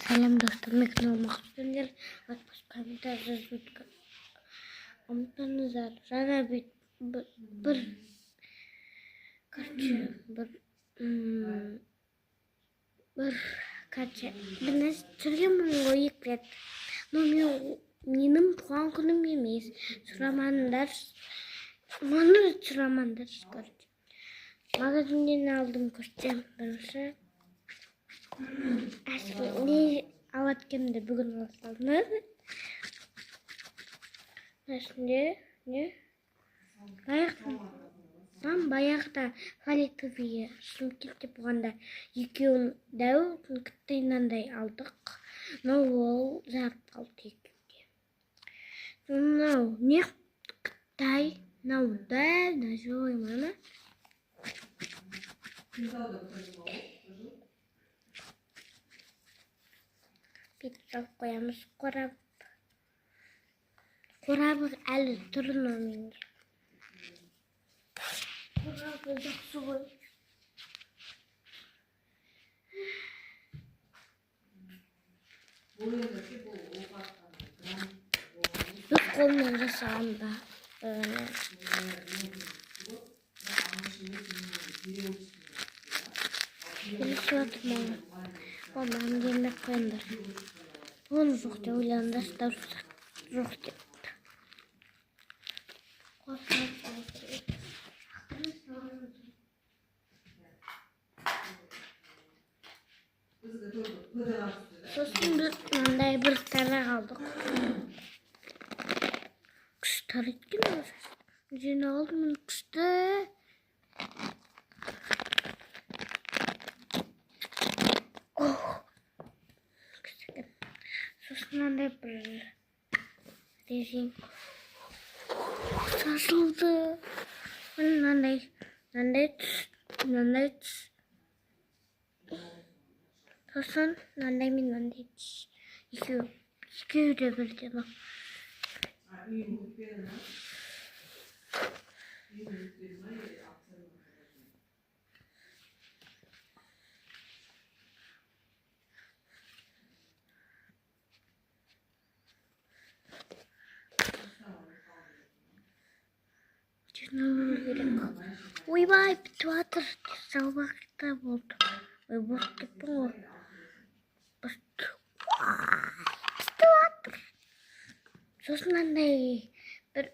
Сәлем достар, мен мақсатымдар комментарий жазып ұмытпаңыздар. Жаңа бір нәрсе түсіргенмін ғой екі рет. Но менің туған күнім емес. Сұрамаңдар. Магазиннен алдым көрсем бірінші. Не алаткенімді бүгін алсалды. Не? Баяғыда фиолетовый шымкентте болғанда екеуін дәу кітайнандай алдық. Но ол жарып қалды екеуге. Мынау не Қытай? Мынау дәл мана. Бүйтіп қоямыз, қорабы әлі тұрын менде. Қорабы жақсы ғой. Өз қолыммен жасаған ба? Келесі жатырмын. Мамам демек қойындар. Оны жоқ деп ойланды, жоқ деп. Сосын біз мынандай бір тара қалдық. Күштар еткен осы. Жені алдым күшті. Сосын мынандай бір резин сасылды. Мынандай түс. Сосын мынандай мен мынандай түс. Екеуі де бірден. Ойбай, бітіп жатыр. Салбақта болды. Ой, босып кеттің ғой. Бітіп жатыр. Сосын андай бір